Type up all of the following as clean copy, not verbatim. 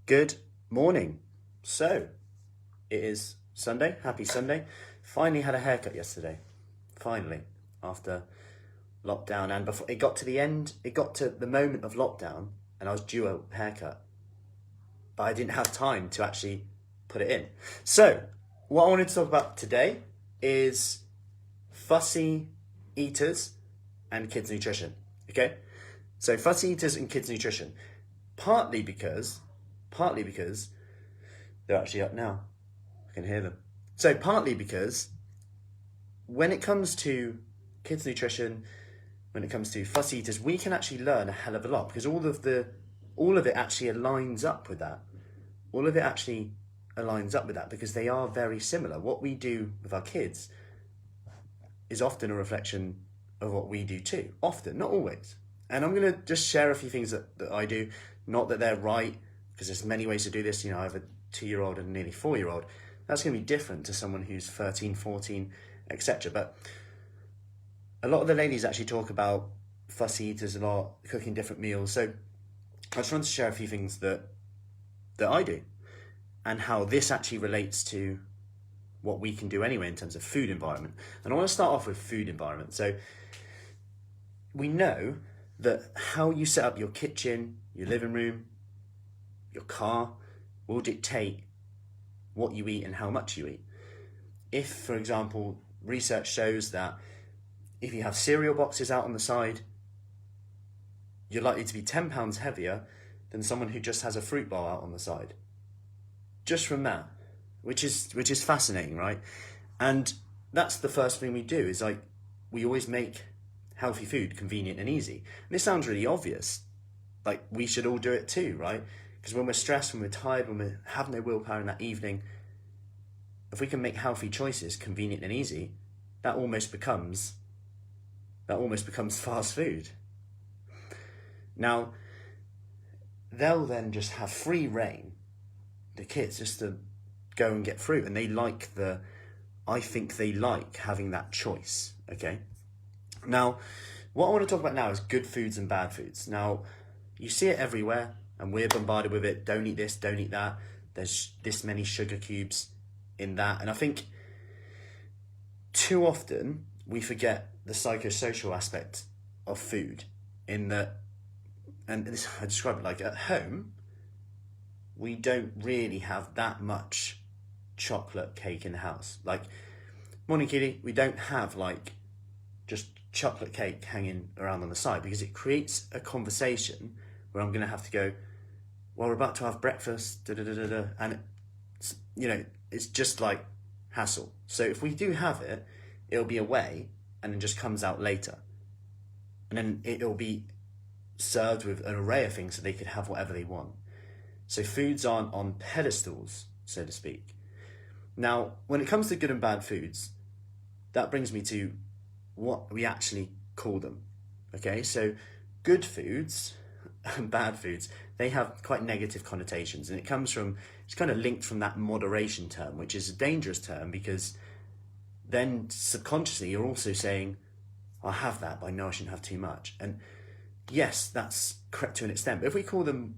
Good morning. So, it is Sunday. Happy Sunday. Finally had a haircut yesterday. Finally, after lockdown. And before it got to the end, it got to the moment of lockdown and I was due a haircut. But I didn't have time to actually put it in. So, what I wanted to talk about today is fussy eaters and kids' nutrition. Okay? So, fussy eaters and kids' nutrition. Partly because they're actually up now. I can hear them. So partly because when it comes to kids' nutrition, when it comes to fussy eaters, we can actually learn a hell of a lot because all of it actually aligns up with that. All of it actually aligns up with that because they are very similar. What we do with our kids is often a reflection of what we do too. Often, not always. And I'm going to just share a few things that I do. Not that they're right, because there's many ways to do this. You know, I have a 2-year-old and a nearly 4-year-old. That's going to be different to someone who's 13, 14, etc. But a lot of the ladies actually talk about fussy eaters a lot, cooking different meals. So I just wanted to share a few things that I do and how this actually relates to what we can do anyway in terms of food environment. And I want to start off with food environment. So we know that how you set up your kitchen, your living room, your car will dictate what you eat and how much you eat. If, for example, research shows that if you have cereal boxes out on the side, you're likely to be 10 pounds heavier than someone who just has a fruit bowl out on the side. Just from that, which is fascinating, right? And that's the first thing we do is we always make healthy food convenient and easy. And this sounds really obvious. Like we should all do it too, right? Because when we're stressed, when we're tired, when we have no willpower in that evening, if we can make healthy choices convenient and easy, that almost becomes fast food. Now, they'll then just have free reign, the kids, just to go and get fruit. And I think they like having that choice, okay? Now, what I want to talk about now is good foods and bad foods. Now, you see it everywhere, and we're bombarded with it. Don't eat this, don't eat that. There's this many sugar cubes in that. And I think too often we forget the psychosocial aspect of food in that, and this, I describe it like at home, we don't really have that much chocolate cake in the house. Like, morning kitty, we don't have like just chocolate cake hanging around on the side because it creates a conversation where I'm going to have to go, well, we're about to have breakfast, and it's just like hassle. So if we do have it, it'll be away and then just comes out later. And then it'll be served with an array of things so they could have whatever they want. So foods aren't on pedestals, so to speak. Now, when it comes to good and bad foods, that brings me to what we actually call them. Okay, so good foods and bad foods, they have quite negative connotations, and it's kind of linked from that moderation term, which is a dangerous term because then subconsciously you're also saying, I'll have that, but I know I shouldn't have too much. And yes, that's correct to an extent, but if we call them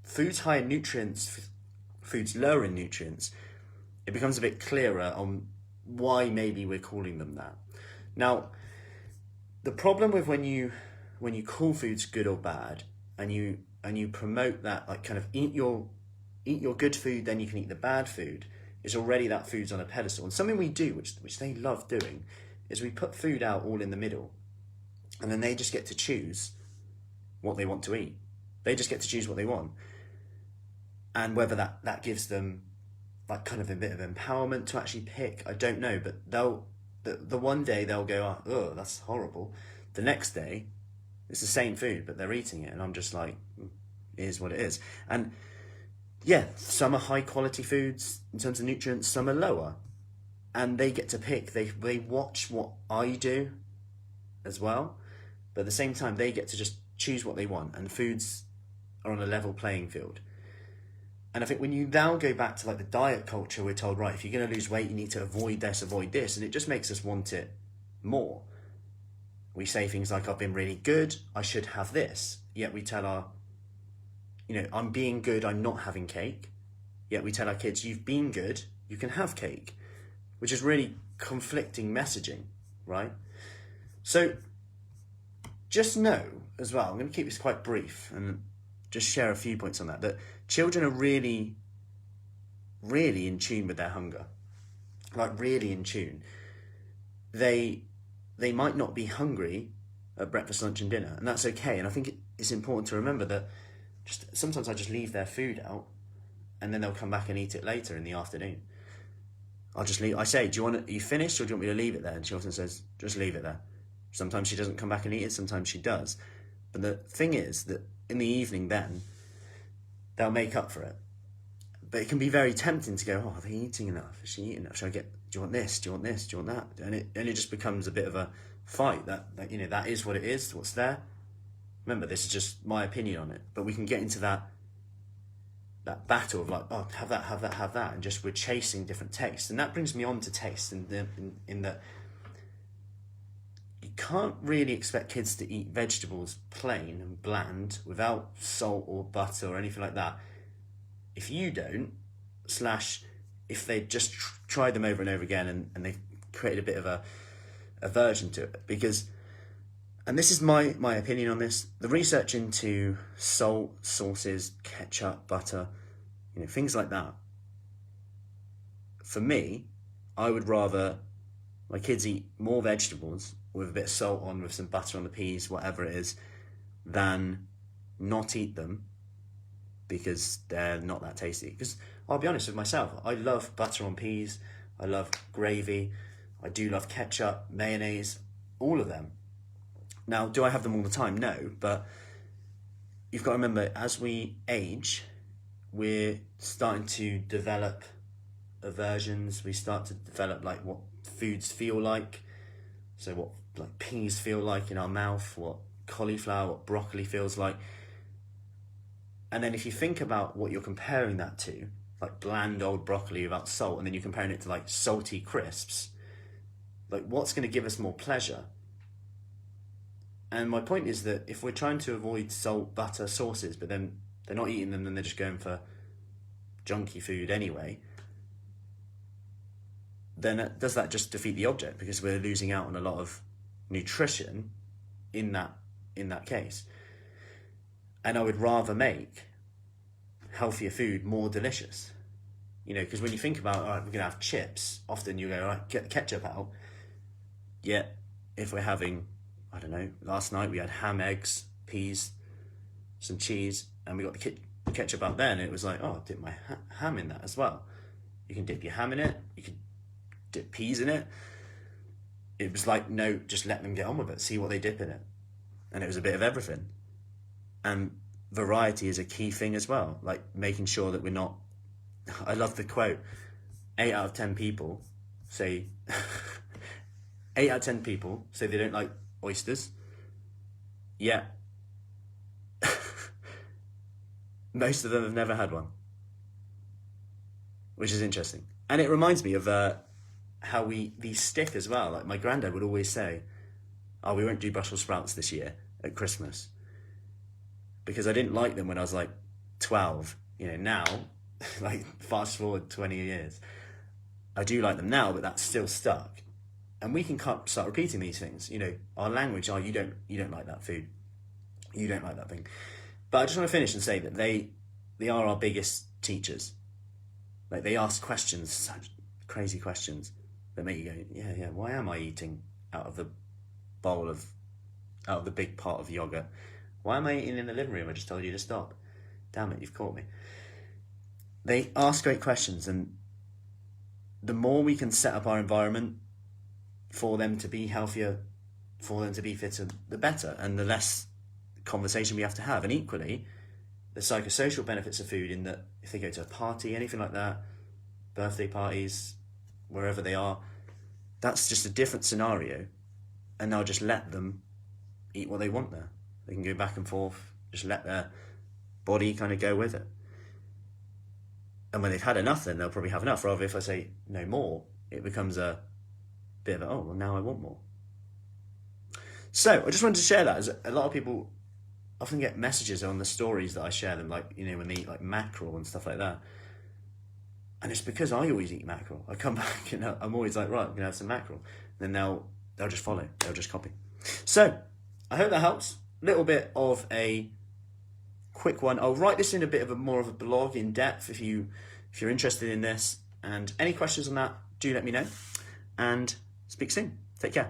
foods high in nutrients, foods lower in nutrients, it becomes a bit clearer on why maybe we're calling them that. Now, the problem with when you call foods good or bad, and you promote that, like kind of eat your good food, then you can eat the bad food, is already that food's on a pedestal. And something we do, which they love doing, is we put food out all in the middle, and then they just get to choose what they want to eat. They just get to choose what they want, and whether that gives them like kind of a bit of empowerment to actually pick, I don't know, but the one day they'll go, oh, that's horrible. The next day, it's the same food, but they're eating it. And I'm just like, it is what it is. And yeah, some are high quality foods in terms of nutrients, some are lower. And they get to pick. They watch what I do as well. But at the same time, they get to just choose what they want. And foods are on a level playing field. And I think when you now go back to like the diet culture, we're told, right, if you're going to lose weight, you need to avoid this. And it just makes us want it more. We say things like, I've been really good, I should have this. Yet we tell our I'm being good, I'm not having cake. Yet we tell our kids, you've been good, you can have cake, which is really conflicting messaging, right? So just know as well, I'm going to keep this quite brief and just share a few points on that children are really, really in tune with their hunger, like really in tune. They might not be hungry at breakfast, lunch and dinner, and that's okay. And I think it's important to remember that sometimes I just leave their food out and then they'll come back and eat it later in the afternoon. I say, are you finished, or do you want me to leave it there? And she often says, just leave it there. Sometimes she doesn't come back and eat it, sometimes she does. But the thing is that in the evening then, they'll make up for it. But it can be very tempting to go, are they eating enough? Is she eating enough? Do you want this? Do you want this? Do you want that? And it just becomes a bit of a fight. That is what it is, what's there. Remember, this is just my opinion on it. But we can get into that battle of like, have that. And just we're chasing different tastes. And that brings me on to taste in that you can't really expect kids to eat vegetables plain and bland without salt or butter or anything like that. If you don't, / if they just try them over and over again and they've created a bit of a aversion to it. Because, and this is my opinion on this, the research into salt, sauces, ketchup, butter, things like that, for me, I would rather my kids eat more vegetables with a bit of salt on, with some butter on the peas, whatever it is, than not eat them because they're not that tasty. Because I'll be honest with myself, I love butter on peas, I love gravy, I do love ketchup, mayonnaise, all of them. Now, do I have them all the time? No, but you've got to remember, as we age, we're starting to develop aversions. We start to develop like what foods feel like. So what like peas feel like in our mouth, what cauliflower, what broccoli feels like. And then if you think about what you're comparing that to, like bland old broccoli without salt, and then you're comparing it to like salty crisps, like what's going to give us more pleasure? And my point is that if we're trying to avoid salt, butter, sauces, but then they're not eating them and they're just going for junky food anyway, then does that just defeat the object? Because we're losing out on a lot of nutrition in that case. And I would rather make healthier food more delicious. Because when you think about, all right, we're going to have chips, often you go, all right, get the ketchup out. Yet, if we're having, I don't know, last night we had ham, eggs, peas, some cheese, and we got the ketchup out there, and it was like, oh, I'll dip my ham in that as well. You can dip your ham in it, you can dip peas in it. It was like, no, just let them get on with it, see what they dip in it. And it was a bit of everything. And variety is a key thing as well, like making sure that we're not, I love the quote, 8 out of 10 people say, 8 out of 10 people say they don't like oysters, yet most of them have never had one, which is interesting. And it reminds me of how these stick as well. Like my granddad would always say, oh, we won't do Brussels sprouts this year at Christmas, because I didn't like them when I was like 12. Now, like fast forward 20 years, I do like them now, but that's still stuck. And we can start repeating these things. Our language, you don't like that food, you don't like that thing. But I just want to finish and say that they are our biggest teachers. Like they ask questions, such crazy questions that make you go, yeah, why am I eating out of the big pot of yogurt? Why am I eating in the living room? I just told you to stop. Damn it, you've caught me. They ask great questions, and the more we can set up our environment for them to be healthier, for them to be fitter, the better, and the less conversation we have to have. And equally, the psychosocial benefits of food, in that if they go to a party, anything like that, birthday parties, wherever they are, that's just a different scenario, and I'll just let them eat what they want there. They can go back and forth, just let their body kind of go with it. And when they've had enough, then they'll probably have enough. Rather, if I say no more, it becomes a bit of now I want more. So I just wanted to share that, as a lot of people often get messages on the stories that I share them, like, you know, when they eat like mackerel and stuff like that. And it's because I always eat mackerel. I come back and I'm always like, right, I'm gonna have some mackerel. Then they'll just follow, they'll just copy. So I hope that helps. Little bit of a quick one. I'll write this in a bit of a more of a blog in depth if you're interested in this. And any questions on that, do let me know. And speak soon. Take care.